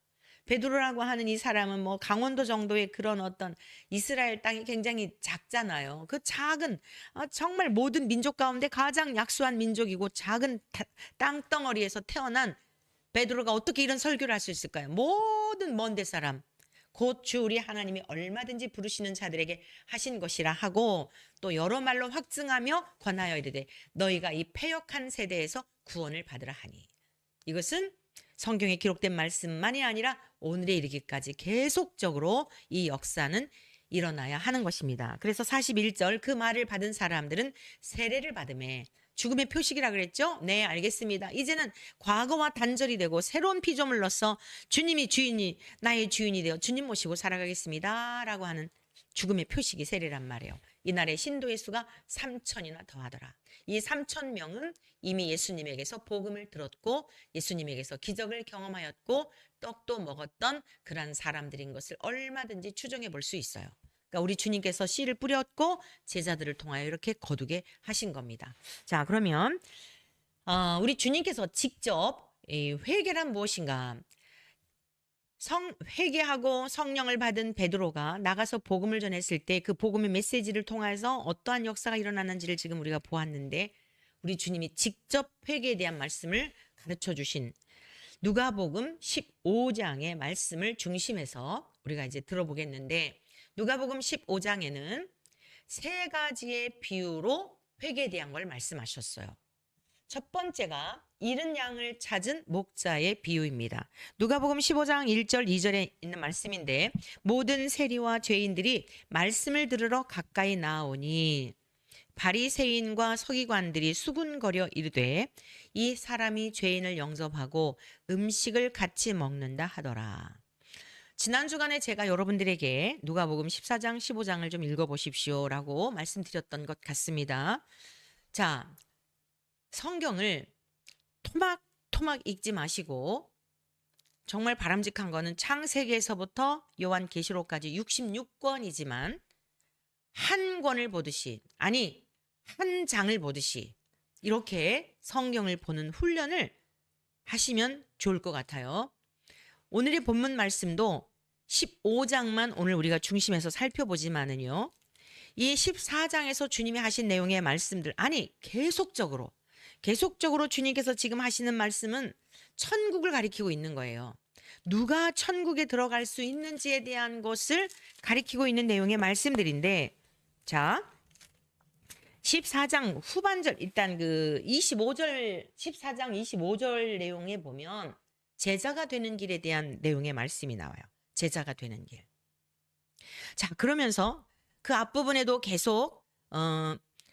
베드로라고 하는 이 사람은 뭐 강원도 정도의 그런 어떤 이스라엘 땅이 굉장히 작잖아요. 그 작은 정말 모든 민족 가운데 가장 약소한 민족이고 작은 땅덩어리에서 태어난 베드로가 어떻게 이런 설교를 할 수 있을까요? 모든 먼데 사람 곧 주 우리 하나님이 얼마든지 부르시는 자들에게 하신 것이라 하고 또 여러 말로 확증하며 권하여 이르되 너희가 이 패역한 세대에서 구원을 받으라 하니. 이것은 성경에 기록된 말씀만이 아니라 오늘에 이르기까지 계속적으로 이 역사는 일어나야 하는 것입니다. 그래서 41절 그 말을 받은 사람들은 세례를 받음에 죽음의 표식이라 그랬죠? 네, 알겠습니다. 이제는 과거와 단절이 되고 새로운 피조물로서 주님이 주인이 나의 주인이 되어 주님 모시고 살아가겠습니다 라고 하는 죽음의 표식이 세례란 말이에요. 이날에 신도의 수가 3천이나 더하더라. 이 3천 명은 이미 예수님에게서 복음을 들었고 예수님에게서 기적을 경험하였고 떡도 먹었던 그런 사람들인 것을 얼마든지 추정해 볼 수 있어요. 그러니까 우리 주님께서 씨를 뿌렸고 제자들을 통하여 이렇게 거두게 하신 겁니다. 자, 그러면 우리 주님께서 직접 이 회개란 무엇인가? 회개하고 성령을 받은 베드로가 나가서 복음을 전했을 때 그 복음의 메시지를 통해서 어떠한 역사가 일어나는지를 지금 우리가 보았는데 우리 주님이 직접 회개에 대한 말씀을 가르쳐 주신 누가복음 15장의 말씀을 중심해서 우리가 이제 들어보겠는데 누가복음 15장에는 세 가지의 비유로 회개에 대한 걸 말씀하셨어요. 첫 번째가 잃은 양을 찾은 목자의 비유입니다. 누가복음 15장 1절 2절에 있는 말씀인데 모든 세리와 죄인들이 말씀을 들으러 가까이 나오니 바리새인과 서기관들이 수군거려 이르되 이 사람이 죄인을 영접하고 음식을 같이 먹는다 하더라. 지난 주간에 제가 여러분들에게 누가복음 14장 15장을 좀 읽어보십시오라고 말씀드렸던 것 같습니다. 자, 성경을 토막토막 읽지 마시고 정말 바람직한 거는 창세기에서부터 요한계시록까지 66권이지만 한 권을 보듯이, 아니 한 장을 보듯이 이렇게 성경을 보는 훈련을 하시면 좋을 것 같아요. 오늘의 본문 말씀도 15장만 오늘 우리가 중심에서 살펴보지만은요, 이 14장에서 주님이 하신 내용의 말씀들, 아니 계속적으로 주님께서 지금 하시는 말씀은 천국을 가리키고 있는 거예요. 누가 천국에 들어갈 수 있는지에 대한 것을 가리키고 있는 내용의 말씀들인데, 자 14장 후반절, 일단 그 14장 25절 내용에 보면 제자가 되는 길에 대한 내용의 말씀이 나와요. 제자가 되는 길. 자, 그러면서 그 앞부분에도 계속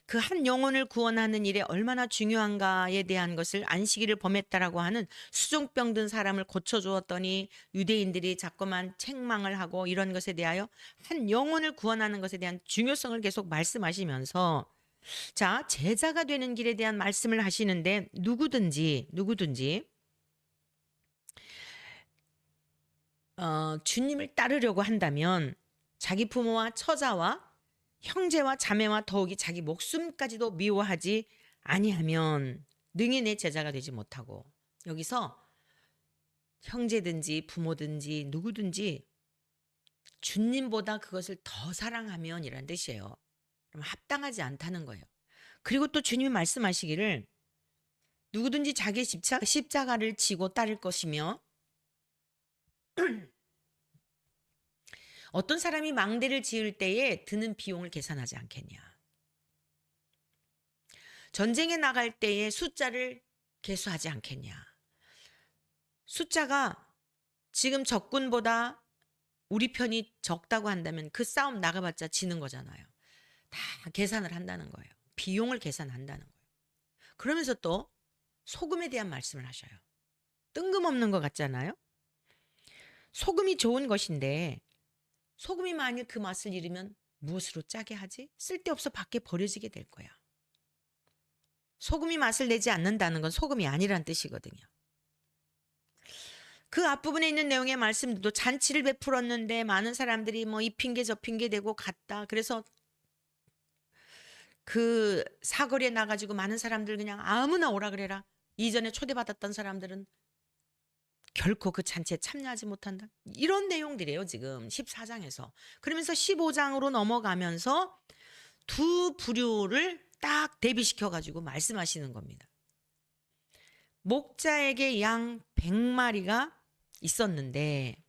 그 한 영혼을 구원하는 일에 얼마나 중요한가에 대한 것을 안식일을 범했다라고 하는 수종병 든 사람을 고쳐주었더니 유대인들이 자꾸만 책망을 하고 이런 것에 대하여 한 영혼을 구원하는 것에 대한 중요성을 계속 말씀하시면서 자, 제자가 되는 길에 대한 말씀을 하시는데 누구든지 주님을 따르려고 한다면 자기 부모와 처자와 형제와 자매와 더욱이 자기 목숨까지도 미워하지 아니하면 능히 내 제자가 되지 못하고, 여기서 형제든지 부모든지 누구든지 주님보다 그것을 더 사랑하면 이란 뜻이에요. 그럼 합당하지 않다는 거예요. 그리고 또 주님이 말씀하시기를 누구든지 자기 십자가를 지고 따를 것이며 어떤 사람이 망대를 지을 때에 드는 비용을 계산하지 않겠냐. 전쟁에 나갈 때에 숫자를 계수하지 않겠냐. 숫자가 지금 적군보다 우리 편이 적다고 한다면 그 싸움 나가봤자 지는 거잖아요. 다 계산을 한다는 거예요. 비용을 계산한다는 거예요. 그러면서 또 소금에 대한 말씀을 하셔요. 뜬금없는 것 같잖아요. 소금이 좋은 것인데 소금이 만일 그 맛을 잃으면 무엇으로 짜게 하지? 쓸데없어 밖에 버려지게 될 거야. 소금이 맛을 내지 않는다는 건 소금이 아니란 뜻이거든요. 그 앞부분에 있는 내용의 말씀도 잔치를 베풀었는데 많은 사람들이 뭐 이 핑계 저 핑계 대고 갔다. 그래서 그 사거리에 나가지고 많은 사람들 그냥 아무나 오라 그래라. 이전에 초대받았던 사람들은 결코 그 잔치에 참여하지 못한다. 이런 내용들이에요, 지금 14장에서. 그러면서 15장으로 넘어가면서 두 부류를 딱 대비시켜가지고 말씀하시는 겁니다. 목자에게 양 100마리가 있었는데,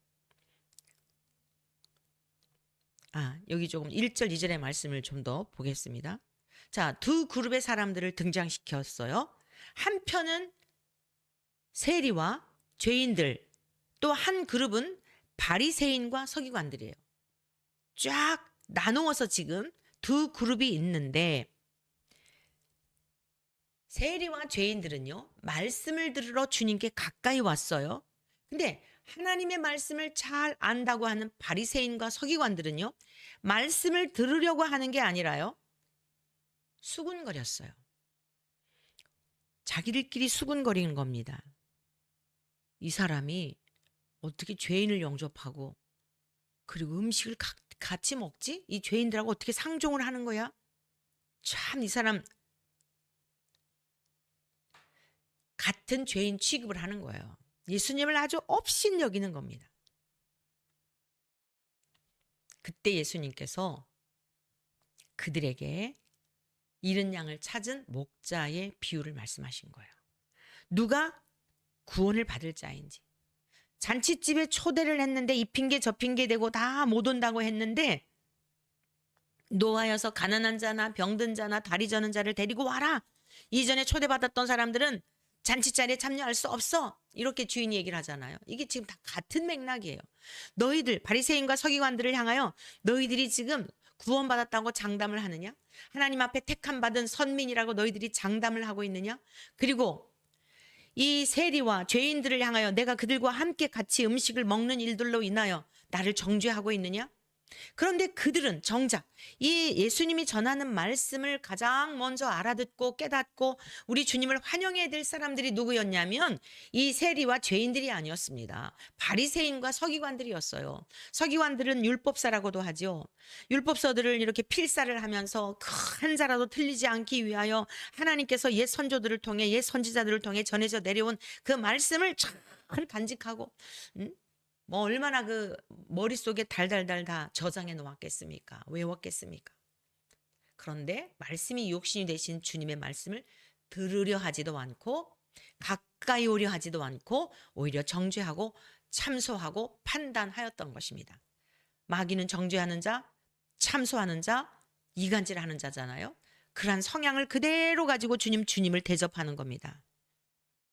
여기 조금 1절, 2절의 말씀을 좀 더 보겠습니다. 자, 두 그룹의 사람들을 등장시켰어요. 한편은 세리와 죄인들, 또 한 그룹은 바리새인과 서기관들이에요. 쫙 나누어서 지금 두 그룹이 있는데, 세리와 죄인들은요, 말씀을 들으러 주님께 가까이 왔어요. 근데 하나님의 말씀을 잘 안다고 하는 바리새인과 서기관들은요, 말씀을 들으려고 하는 게 아니라요, 수군거렸어요. 자기들끼리 수군거리는 겁니다. 이 사람이 어떻게 죄인을 영접하고 그리고 음식을 같이 먹지? 이 죄인들하고 어떻게 상종을 하는 거야? 참 이 사람 같은 죄인 취급을 하는 거예요. 예수님을 아주 업신 여기는 겁니다. 그때 예수님께서 그들에게 잃은 양을 찾은 목자의 비유를 말씀하신 거예요. 누가 구원을 받을 자인지. 잔치집에 초대를 했는데 이 핑계 저 핑계 대고 다 못 온다고 했는데 노하여서 가난한 자나 병든 자나 다리 저는 자를 데리고 와라. 이전에 초대받았던 사람들은 잔치 자리에 참여할 수 없어. 이렇게 주인이 얘기를 하잖아요. 이게 지금 다 같은 맥락이에요. 너희들 바리새인과 서기관들을 향하여 너희들이 지금 구원받았다고 장담을 하느냐? 하나님 앞에 택함 받은 선민이라고 너희들이 장담을 하고 있느냐? 그리고 이 세리와 죄인들을 향하여 내가 그들과 함께 같이 음식을 먹는 일들로 인하여 나를 정죄하고 있느냐? 그런데 그들은 정작 이 예수님이 전하는 말씀을 가장 먼저 알아듣고 깨닫고 우리 주님을 환영해야 될 사람들이 누구였냐면 이 세리와 죄인들이 아니었습니다. 바리새인과 서기관들이었어요. 서기관들은 율법사라고도 하죠. 율법서들을 이렇게 필사를 하면서 한 자라도 틀리지 않기 위하여 하나님께서 옛 선조들을 통해 옛 선지자들을 통해 전해져 내려온 그 말씀을 잘 간직하고 뭐 얼마나 그 머릿속에 달달달 다 저장해 놓았겠습니까? 외웠겠습니까? 그런데 말씀이 육신이 되신 주님의 말씀을 들으려 하지도 않고 가까이 오려 하지도 않고 오히려 정죄하고 참소하고 판단하였던 것입니다. 마귀는 정죄하는 자, 참소하는 자, 이간질하는 자잖아요. 그러한 성향을 그대로 가지고 주님을 대접하는 겁니다.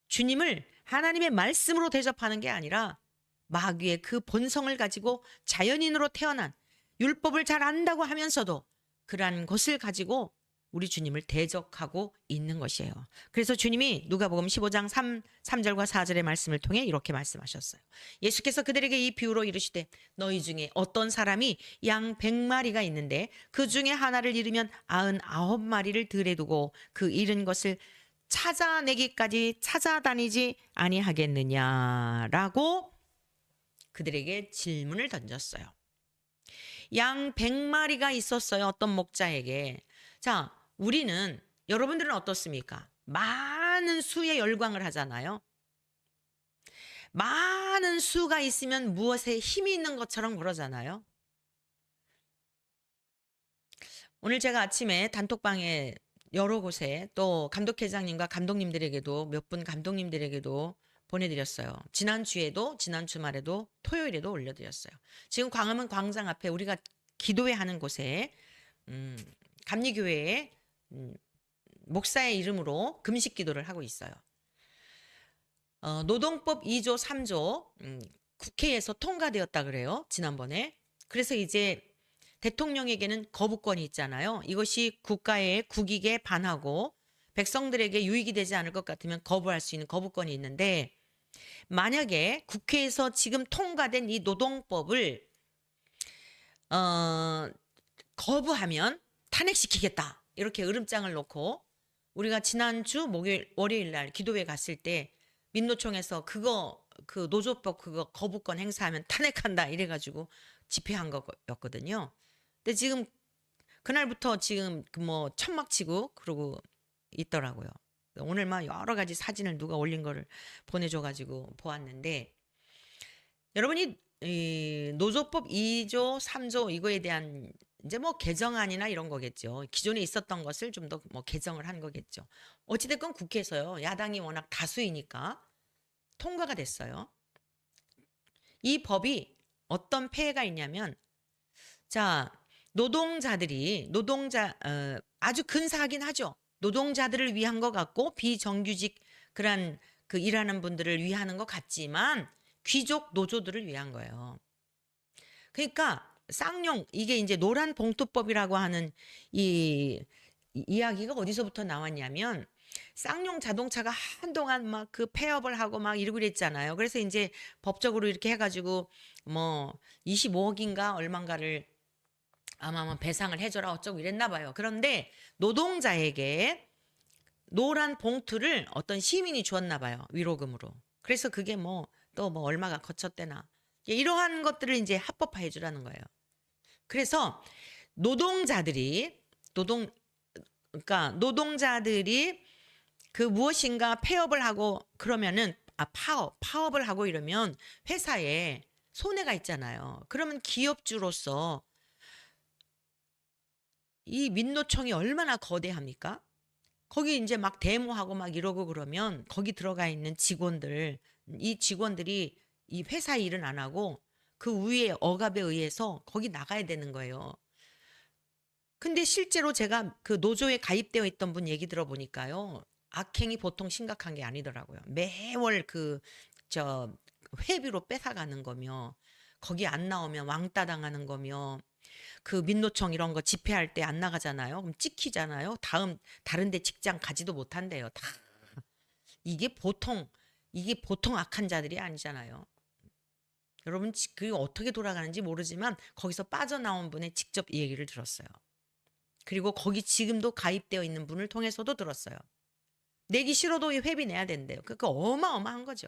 주님을 하나님의 말씀으로 대접하는 게 아니라 마귀의 그 본성을 가지고 자연인으로 태어난 율법을 잘 안다고 하면서도 그러한 것을 가지고 우리 주님을 대적하고 있는 것이에요. 그래서 주님이 누가복음 15장 3절과 4절의 말씀을 통해 이렇게 말씀하셨어요. 예수께서 그들에게 이 비유로 이르시되 너희 중에 어떤 사람이 양 100마리가 있는데 그 중에 하나를 잃으면 99마리를 들에 두고 그 잃은 것을 찾아내기까지 찾아다니지 아니하겠느냐라고 그들에게 질문을 던졌어요. 양 100마리가 있었어요. 어떤 목자에게. 자, 우리는 여러분들은 어떻습니까? 많은 수에 열광을 하잖아요. 많은 수가 있으면 무엇에 힘이 있는 것처럼 그러잖아요. 오늘 제가 아침에 단톡방에 여러 곳에 또 감독회장님과 감독님들에게도 몇 분 감독님들에게도 보내드렸어요. 지난주에도 지난 주말에도 토요일에도 올려드렸어요. 지금 광화문 광장 앞에 우리가 기도회 하는 곳에 감리교회에 목사의 이름으로 금식 기도를 하고 있어요. 노동법 2조 3조 국회에서 통과되었다 그래요. 지난번에. 그래서 이제 대통령에게는 거부권이 있잖아요. 이것이 국가의 국익에 반하고 백성들에게 유익이 되지 않을 것 같으면 거부할 수 있는 거부권이 있는데, 만약에 국회에서 지금 통과된 이 노동법을 거부하면 탄핵시키겠다, 이렇게 으름장을 놓고 우리가 지난주 월요일 날 기도회 갔을 때 민노총에서 그 노조법 그거 거부권 행사하면 탄핵한다 이래가지고 집회한 거였거든요. 근데 지금 그날부터 지금 뭐 천막치고 그러고 있더라고요. 오늘 막 여러 가지 사진을 누가 올린 거를 보내줘가지고 보았는데, 여러분이 이 노조법 2조 3조 이거에 대한 이제 뭐 개정안이나 이런 거겠죠. 기존에 있었던 것을 좀 더 뭐 개정을 한 거겠죠. 어찌됐건 국회에서요, 야당이 워낙 다수이니까 통과가 됐어요. 이 법이 어떤 폐해가 있냐면, 자, 아주 근사하긴 하죠. 노동자들을 위한 것 같고 비정규직 그런 그 일하는 분들을 위하는 것 같지만 귀족 노조들을 위한 거예요. 그러니까 쌍용, 이게 이제 노란 봉투법이라고 하는 이 이야기가 어디서부터 나왔냐면, 쌍용 자동차가 한동안 막 그 폐업을 하고 막 이러고 그랬잖아요. 그래서 이제 법적으로 이렇게 해가지고 뭐 25억인가 얼만가를 아마 배상을 해줘라 어쩌고 이랬나 봐요. 그런데 노동자에게 노란 봉투를 어떤 시민이 주었나 봐요. 위로금으로. 그래서 그게 뭐 또 뭐 얼마가 거쳤대나. 이러한 것들을 이제 합법화해 주라는 거예요. 그래서 그러니까 노동자들이 그 무엇인가 폐업을 하고 그러면은 파업을 하고 이러면 회사에 손해가 있잖아요. 그러면 기업주로서 이 민노총이 얼마나 거대합니까? 거기 이제 막 데모하고 막 이러고 그러면 거기 들어가 있는 이 직원들이 이 회사 일은 안 하고 그 위에 억압에 의해서 거기 나가야 되는 거예요. 근데 실제로 제가 그 노조에 가입되어 있던 분 얘기 들어보니까요, 악행이 보통 심각한 게 아니더라고요. 매월 회비로 뺏어가는 거며, 거기 안 나오면 왕따 당하는 거며, 그 민노총 이런 거 집회할 때 안 나가잖아요. 그럼 찍히잖아요. 다른 데 직장 가지도 못한대요. 다. 이게 보통 악한 자들이 아니잖아요. 여러분, 그게 어떻게 돌아가는지 모르지만 거기서 빠져나온 분의 직접 이 얘기를 들었어요. 그리고 거기 지금도 가입되어 있는 분을 통해서도 들었어요. 내기 싫어도 회비 내야 된대요. 그거 어마어마한 거죠.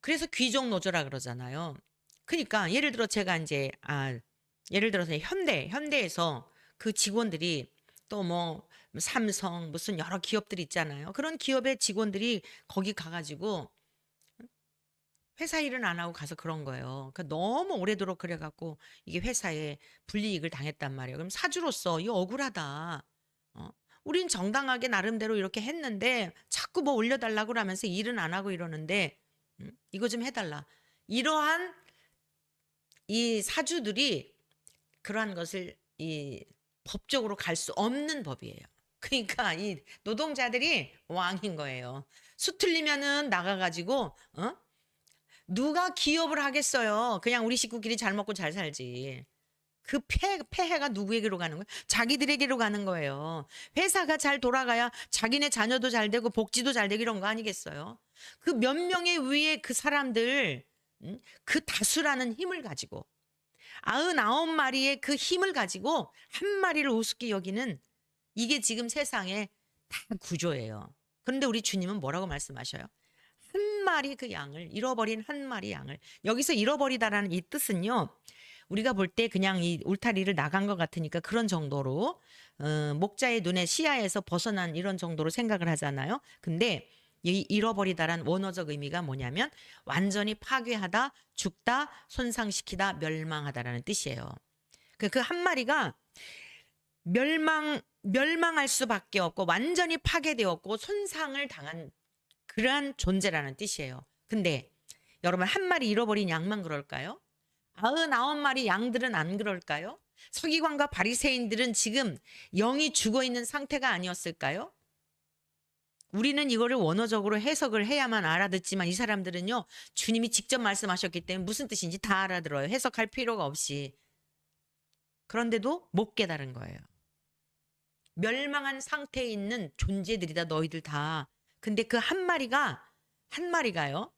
그래서 귀족 노조라 그러잖아요. 그러니까 예를 들어 제가 이제 예를 들어서 현대에서 그 직원들이 또 뭐 삼성 무슨 여러 기업들이 있잖아요. 그런 기업의 직원들이 거기 가가지고 회사 일은 안 하고 가서 그런 거예요. 그러니까 너무 오래도록 그래갖고 이게 회사에 불이익을 당했단 말이에요. 그럼 사주로서 이거 억울하다. 우린 정당하게 나름대로 이렇게 했는데 자꾸 뭐 올려달라고 그러면서 일은 안 하고 이러는데 이거 좀 해달라. 이러한 이 사주들이 그러한 것을 이 법적으로 갈 수 없는 법이에요. 그러니까 이 노동자들이 왕인 거예요. 수 틀리면은 나가가지고 누가 기업을 하겠어요. 그냥 우리 식구끼리 잘 먹고 잘 살지. 그 폐해가 누구에게로 가는 거예요? 자기들에게로 가는 거예요. 회사가 잘 돌아가야 자기네 자녀도 잘 되고 복지도 잘 되고 이런 거 아니겠어요? 그 몇 명의 위에 그 사람들, 그 다수라는 힘을 가지고 99마리의 그 힘을 가지고 한 마리를 우습게 여기는, 이게 지금 세상의 다 구조예요. 그런데 우리 주님은 뭐라고 말씀하셔요? 한 한 마리 그 양을, 잃어버린 한 마리 양을. 여기서 잃어버리다라는 이 뜻은요, 우리가 볼 때 그냥 이 울타리를 나간 것 같으니까 그런 정도로 목자의 눈에 시야에서 벗어난 이런 정도로 생각을 하잖아요. 근데 이 잃어버리다란 원어적 의미가 뭐냐면 완전히 파괴하다, 죽다, 손상시키다, 멸망하다라는 뜻이에요. 그 한 마리가 멸망할 수밖에 없고 완전히 파괴되었고 손상을 당한 그러한 존재라는 뜻이에요. 근데 여러분, 한 마리 잃어버린 양만 그럴까요? 99마리 양들은 안 그럴까요? 서기관과 바리새인들은 지금 영이 죽어 있는 상태가 아니었을까요? 우리는 이거를 원어적으로 해석을 해야만 알아듣지만 이 사람들은요, 주님이 직접 말씀하셨기 때문에 무슨 뜻인지 다 알아들어요. 해석할 필요가 없이. 그런데도 못 깨달은 거예요. 멸망한 상태에 있는 존재들이다, 너희들 다. 근데 그 한 마리가요.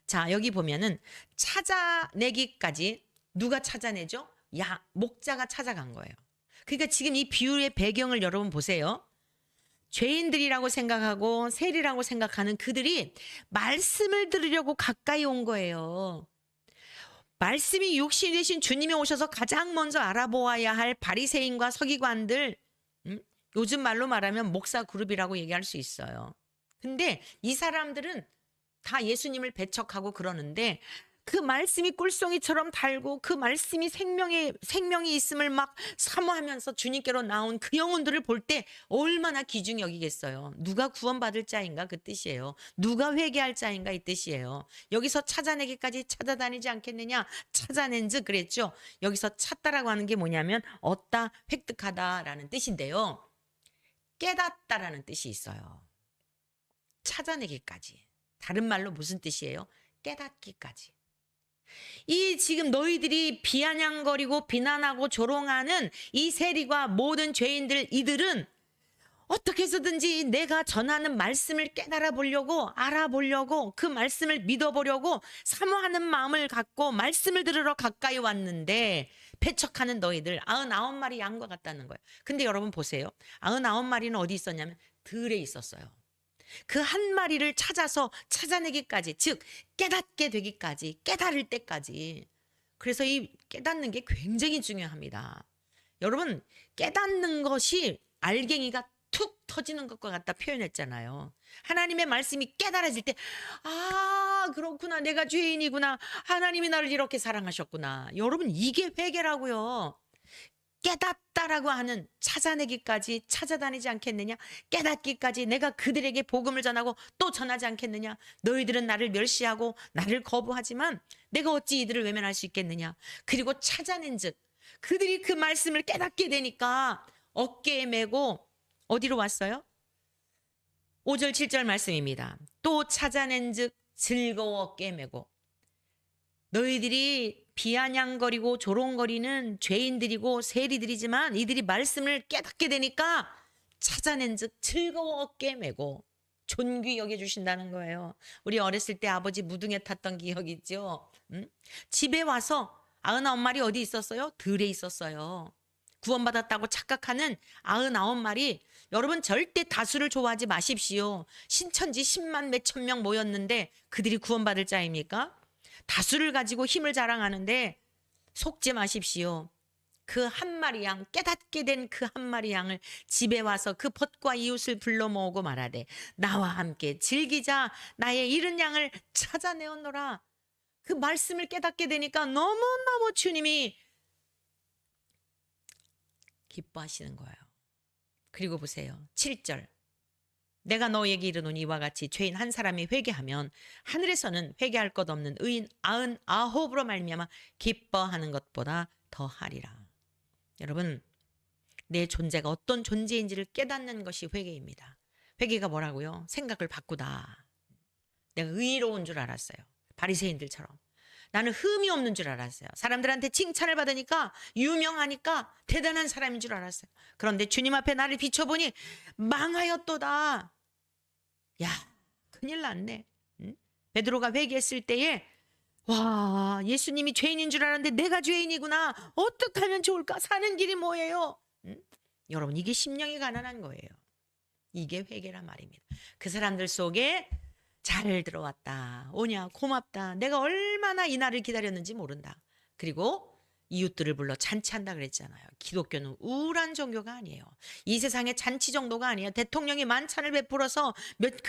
자, 여기 보면은 찾아내기까지 누가 찾아내죠? 목자가 찾아간 거예요. 그러니까 지금 이 비유의 배경을 여러분 보세요. 죄인들이라고 생각하고 세리라고 생각하는 그들이 말씀을 들으려고 가까이 온 거예요. 말씀이 육신이 되신 주님이 오셔서 가장 먼저 알아보아야 할 바리새인과 서기관들, 요즘 말로 말하면 목사 그룹이라고 얘기할 수 있어요. 근데 이 사람들은 다 예수님을 배척하고 그러는데 그 말씀이 꿀송이처럼 달고 그 말씀이 생명이 있음을 막 사모하면서 주님께로 나온 그 영혼들을 볼 때 얼마나 귀중히 여기겠어요. 누가 구원받을 자인가 그 뜻이에요. 누가 회개할 자인가 이 뜻이에요. 여기서 찾아내기까지 찾아다니지 않겠느냐. 찾아낸즉 그랬죠. 여기서 찾다라고 하는 게 뭐냐면 얻다, 획득하다라는 뜻인데요. 깨닫다라는 뜻이 있어요. 찾아내기까지. 다른 말로 무슨 뜻이에요? 깨닫기까지. 이 지금 너희들이 비아냥거리고 비난하고 조롱하는 이 세리와 모든 죄인들, 이들은 어떻게 해서든지 내가 전하는 말씀을 깨달아 보려고, 알아보려고, 그 말씀을 믿어보려고 사모하는 마음을 갖고 말씀을 들으러 가까이 왔는데 배척하는 너희들 99마리 양과 같다는 거예요. 근데 여러분 보세요. 99마리는 어디 있었냐면 들에 있었어요. 그 한 마리를 찾아내기까지, 즉 깨닫게 되기까지, 깨달을 때까지. 그래서 이 깨닫는 게 굉장히 중요합니다. 여러분, 깨닫는 것이 알갱이가 툭 터지는 것과 같다 표현했잖아요. 하나님의 말씀이 깨달아질 때, 그렇구나, 내가 죄인이구나, 하나님이 나를 이렇게 사랑하셨구나. 여러분, 이게 회개라고요. 깨닫다라고 하는, 찾아내기까지 찾아다니지 않겠느냐? 깨닫기까지 내가 그들에게 복음을 전하고 또 전하지 않겠느냐? 너희들은 나를 멸시하고 나를 거부하지만 내가 어찌 이들을 외면할 수 있겠느냐? 그리고 찾아낸즉 그들이 그 말씀을 깨닫게 되니까 어깨에 메고 어디로 왔어요? 5절 7절 말씀입니다. 또 찾아낸즉 즐거워 어깨에 메고. 너희들이 비아냥거리고 조롱거리는 죄인들이고 세리들이지만 이들이 말씀을 깨닫게 되니까 찾아낸즉 즐거워 어깨에 메고 존귀 여겨주신다는 거예요. 우리 어렸을 때 아버지 무등에 탔던 기억 있죠? 집에 와서 99마리 어디 있었어요? 들에 있었어요. 구원받았다고 착각하는 99마리. 여러분, 절대 다수를 좋아하지 마십시오. 신천지 10만 몇천 명 모였는데 그들이 구원받을 자입니까? 다수를 가지고 힘을 자랑하는데 속지 마십시오. 그 한 마리 양, 깨닫게 된 그 한 마리 양을 집에 와서 그 벗과 이웃을 불러 모으고 말하되 나와 함께 즐기자. 나의 잃은 양을 찾아내었노라. 그 말씀을 깨닫게 되니까 너무너무 주님이 기뻐하시는 거예요. 그리고 보세요. 7절. 내가 너에게 이르노니 이와 같이 죄인 한 사람이 회개하면 하늘에서는 회개할 것 없는 의인 99으로 말미암아 기뻐하는 것보다 더하리라. 여러분, 내 존재가 어떤 존재인지를 깨닫는 것이 회개입니다. 회개가 뭐라고요? 생각을 바꾸다. 내가 의로운 줄 알았어요. 바리새인들처럼. 나는 흠이 없는 줄 알았어요. 사람들한테 칭찬을 받으니까 유명하니까 대단한 사람인 줄 알았어요. 그런데 주님 앞에 나를 비춰보니 망하였도다. 야, 큰일 났네. 응? 베드로가 회개했을 때에 와, 예수님이 죄인인 줄 알았는데 내가 죄인이구나. 어떻게 하면 좋을까? 사는 길이 뭐예요? 응? 여러분, 이게 심령이 가난한 거예요. 이게 회개란 말입니다. 그 사람들 속에 잘 들어왔다. 오냐, 고맙다. 내가 얼마나 이 날을 기다렸는지 모른다. 그리고 이웃들을 불러 잔치한다 그랬잖아요. 기독교는 우울한 종교가 아니에요. 이 세상의 잔치 정도가 아니에요. 대통령이 만찬을 베풀어서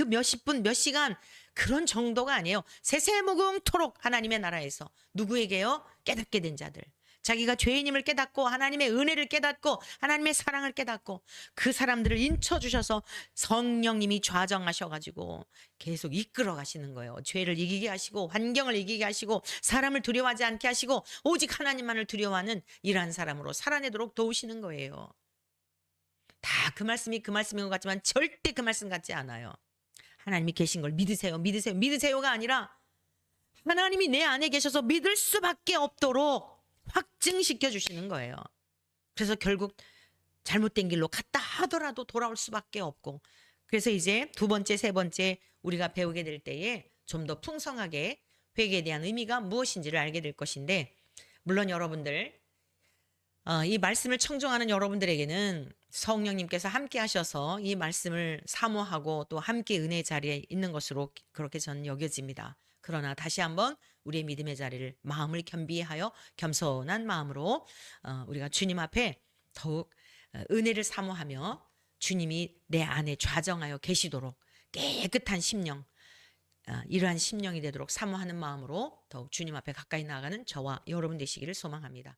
몇십 분, 몇 시간 그런 정도가 아니에요. 세세무궁토록 하나님의 나라에서 누구에게요? 깨닫게 된 자들. 자기가 죄인임을 깨닫고 하나님의 은혜를 깨닫고 하나님의 사랑을 깨닫고 그 사람들을 인쳐주셔서 성령님이 좌정하셔가지고 계속 이끌어 가시는 거예요. 죄를 이기게 하시고 환경을 이기게 하시고 사람을 두려워하지 않게 하시고 오직 하나님만을 두려워하는 이러한 사람으로 살아내도록 도우시는 거예요. 다 그 말씀이 그 말씀인 것 같지만 절대 그 말씀 같지 않아요. 하나님이 계신 걸 믿으세요. 믿으세요. 믿으세요가 아니라 하나님이 내 안에 계셔서 믿을 수밖에 없도록 확증시켜 주시는 거예요. 그래서 결국 잘못된 길로 갔다 하더라도 돌아올 수밖에 없고, 그래서 이제 두 번째, 세 번째 우리가 배우게 될 때에 좀 더 풍성하게 회개에 대한 의미가 무엇인지를 알게 될 것인데, 물론 여러분들 이 말씀을 청종하는 여러분들에게는 성령님께서 함께 하셔서 이 말씀을 사모하고 또 함께 은혜의 자리에 있는 것으로 그렇게 저는 여겨집니다. 그러나 다시 한번 우리의 믿음의 자리를 마음을 겸비하여 겸손한 마음으로 우리가 주님 앞에 더욱 은혜를 사모하며 주님이 내 안에 좌정하여 계시도록 깨끗한 심령, 이러한 심령이 되도록 사모하는 마음으로 더욱 주님 앞에 가까이 나아가는 저와 여러분 되시기를 소망합니다.